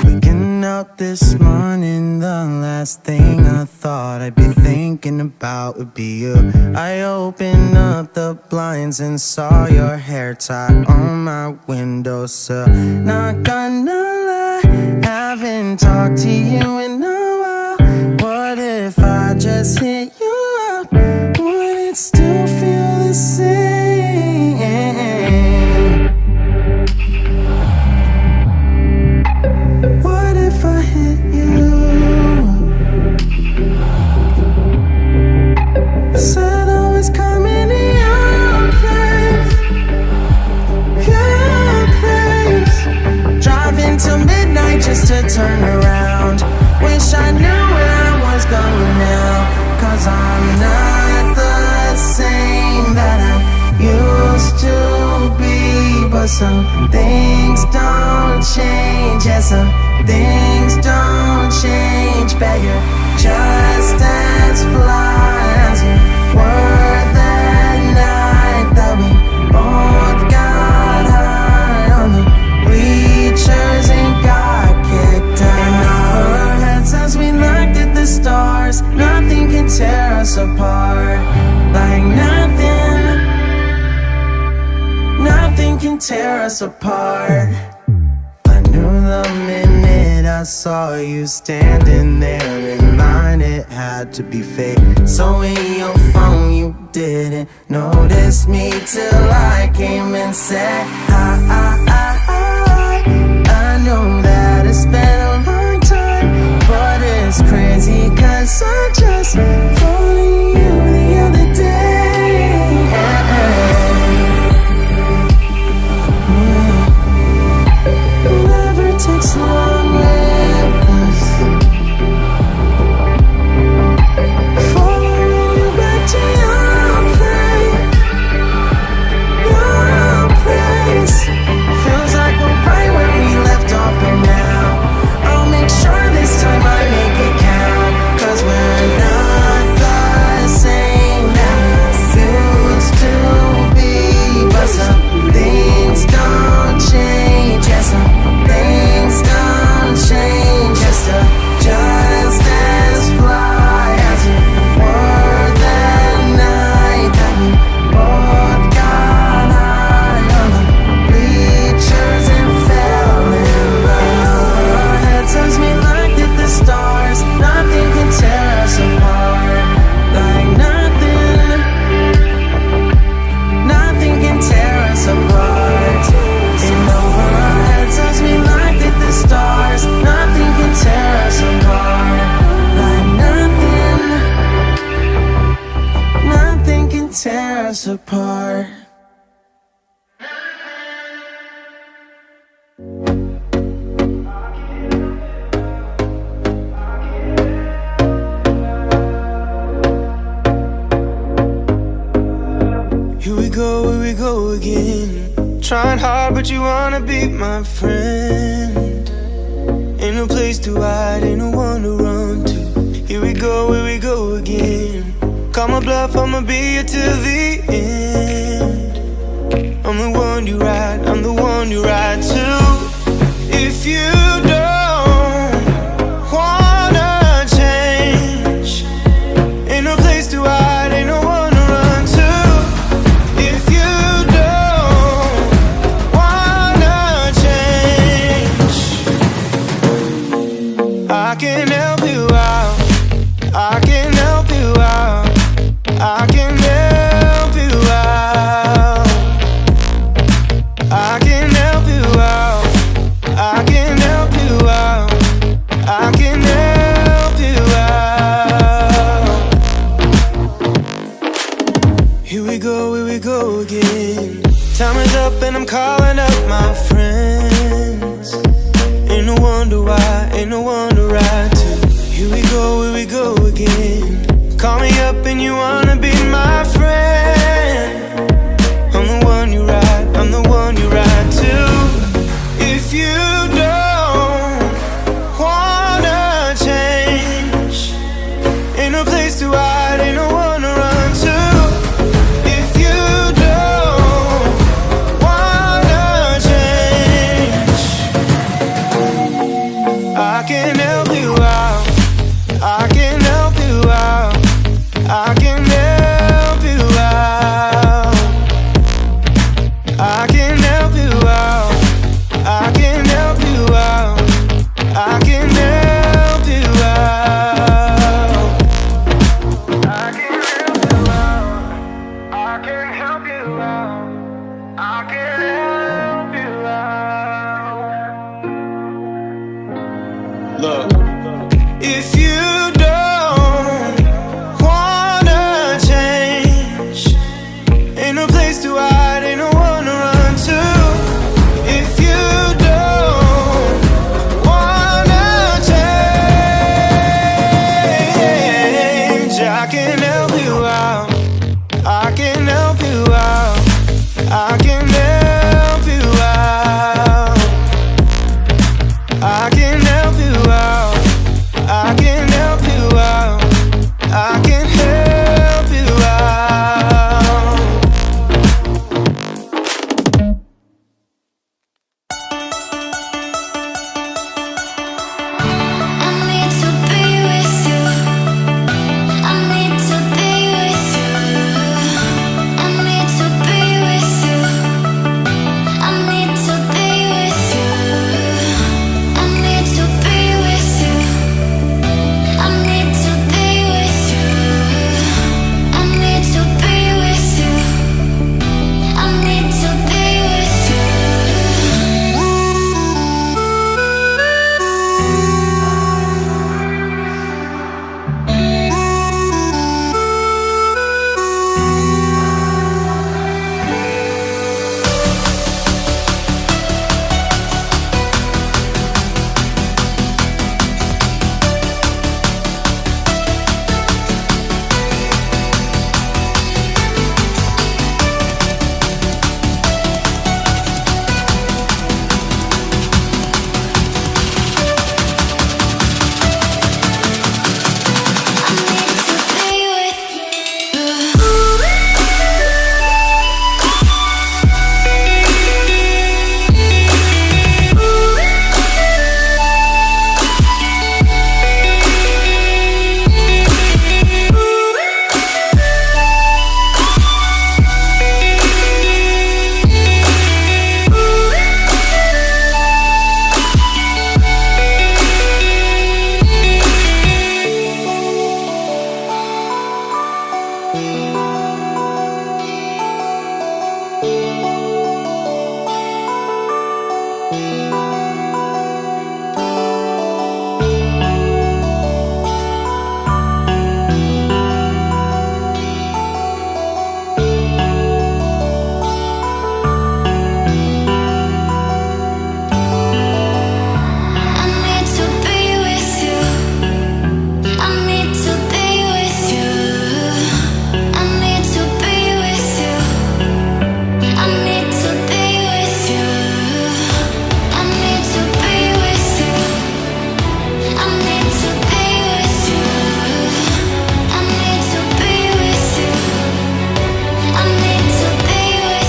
Waking up this morning, the last thing I thought I'd be thinking about would be you. I opened up the blinds and saw your hair tied on my windowsill. Not gonna lie, haven't talked to you in a while. What if I just hit you up? Would it still feel the same? What if I hit you? Said I was coming to your place. Driving till midnight just to turn around. Wish I knew where I was going now. 'Cause I'm not the same that I used to be. But some things don't change. Yeah, some things don't change. Bet you're just as fly as you were that night that we both got high on the bleachers and got kicked out. In our heads as we looked at the stars, nothing can tear us apart. Like nothing can tear us apart. I knew the minute I saw you standing there in line, it had to be fake. So in your phone you didn't notice me till I came and said I know that it's been a long time, but it's crazy 'cause I just thought of you the other day. Never takes long with us. Following you back to your place. Feels like we're right where we left off, but now I'll make sure this time I make it count. 'Cause we're not the same that we used to be. But some things don't change. Yeah, some things don't change. Just as fly as you were that night that we both got high on the bleachers and fell in love. Our heads as we looked at the stars, nothing can tear us apart. Like nothing can tear us apart. In over our heads as we looked at the stars, nothing can tear us apart. Like nothing can tear us apart. Here we go again. Trying hard, but you wanna be my friend. Ain't no place to hide, ain't no one to run to. Here we go again. Call my bluff, I'ma be here till the end. I'm the one you ride, I'm the one you ride to. If you don't wanna change, ain't no place to hide, ain't no one to run to. If you don't wanna change, I can help you out, I can help you out, I can help you out, I can help you out, I can help you out, I can help you out. Here we go again. Time is up and I'm calling up my friends. Ain't no wonder why, ain't no one to ride to. Here we go again. Call me up and you wanna be my friend. I'm the one you ride, I'm the one you ride to. If you don't wanna change, ain't no place to hide, ain't no one to run to. If you don't wanna change, Look, if you don't wanna change, ain't no place to hide, ain't no one to run to. If you don't wanna change, I can help you out. I can help you out. I can help you out. I can help you out. I can help you out. I can help you out. I need to be with you. I need to be with you. I need to be with you. I need to be with you. I need to be with you. I need to be with you. I need to be with you. I need to be with you. I need to be with you. I need to be with you. I need to be with you. I need to be with you. I need to be with you. I need to be with you. I need to be with you.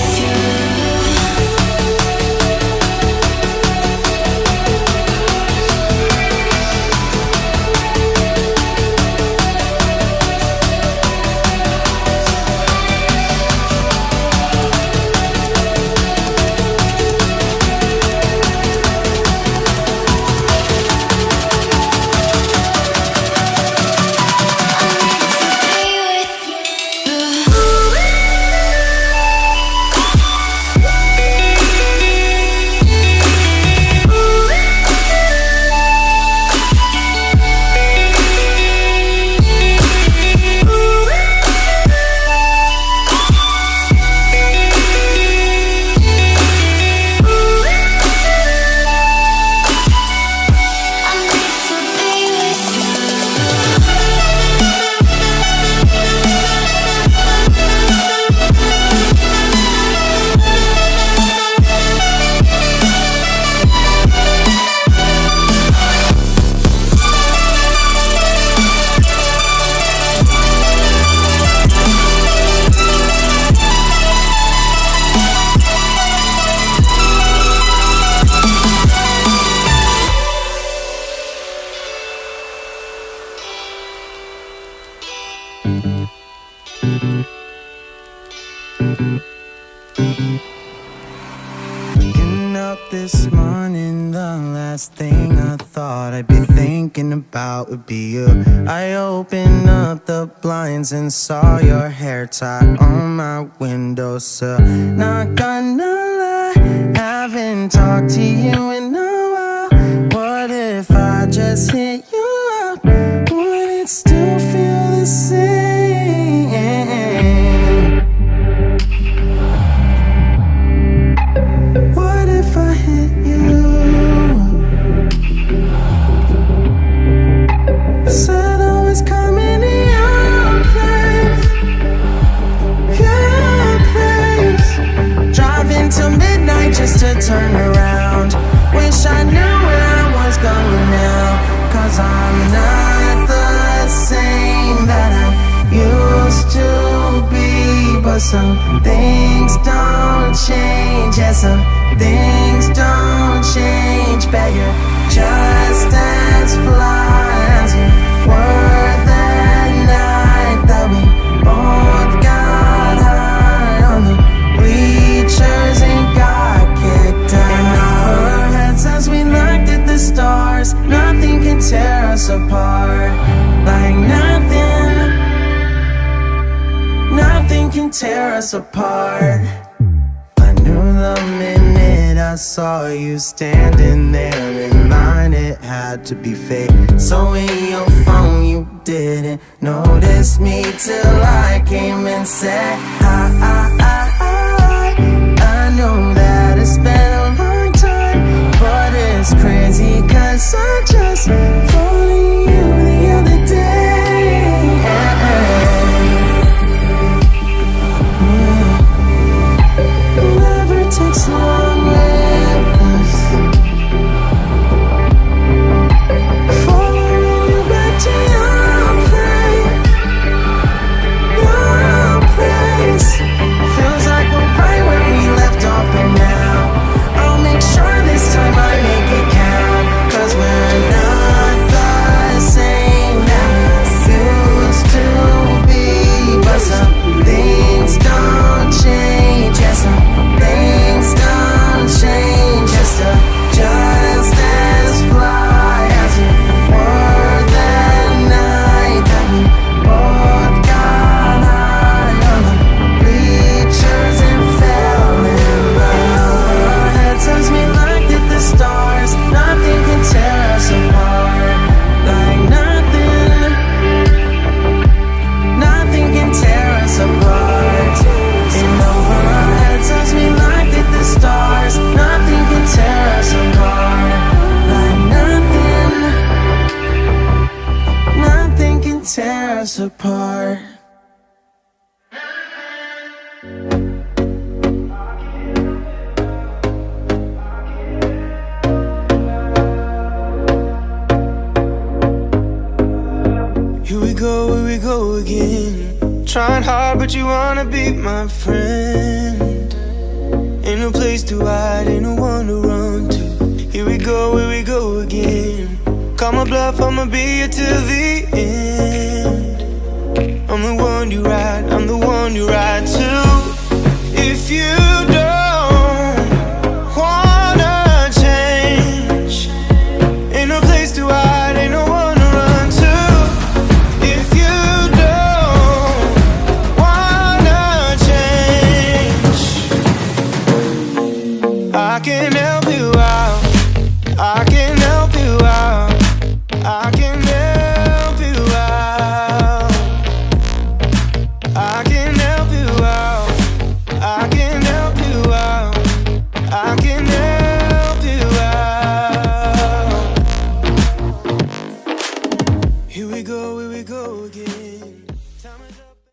I need to be with you. Waking up this morning, the last thing I thought I'd be thinking about would be you. I opened up the blinds and saw your hair tied on my windowsill. Not gonna lie, haven't talked to you in a while. What if I just turn around. Wish I knew where I was going now, 'cause I'm not the same that I used to be. But some things don't change, and some things don't change. Bet you're just as fly as you were that night that we both got high on the bleachers and got kicked out. In our heads as we looked at the stars, nothing can tear us apart. Like nothing can tear us apart. I knew the minute I saw you standing there in line, it had to be fake. So in your phone you didn't notice me till I came and said I know that it's been a long time, but it's crazy 'cause I just followed you the other day. Never takes long with us. Following you back to your place. Feels like we're right where we left off, but now I'll make sure this time I make it count. 'Cause we're not the same that we used to be. But some things don't change, yes, some things don't change. Just as fly as you were that night that we both got high on the bleachers and fell in love. Heads as we looked at the stars, nothing can tear us apart. Like nothing can tear us apart. In over our heads as we looked at the stars, nothing can tear us apart. Like nothing can tear us apart. Here we go again. Trying hard, but you wanna be my friend. Ain't no place to hide, ain't no one to run to. Here we go again. Call my bluff, I'ma be here till the end. I'm the one you ride, I'm the one you ride to. If you don't wanna change, ain't no place to hide, ain't no one to run to. If you don't wanna change, I can help you out, I can help you out, I can help you out, I can help you out, I can help you out, I can help you out. Here we go again. Time is up.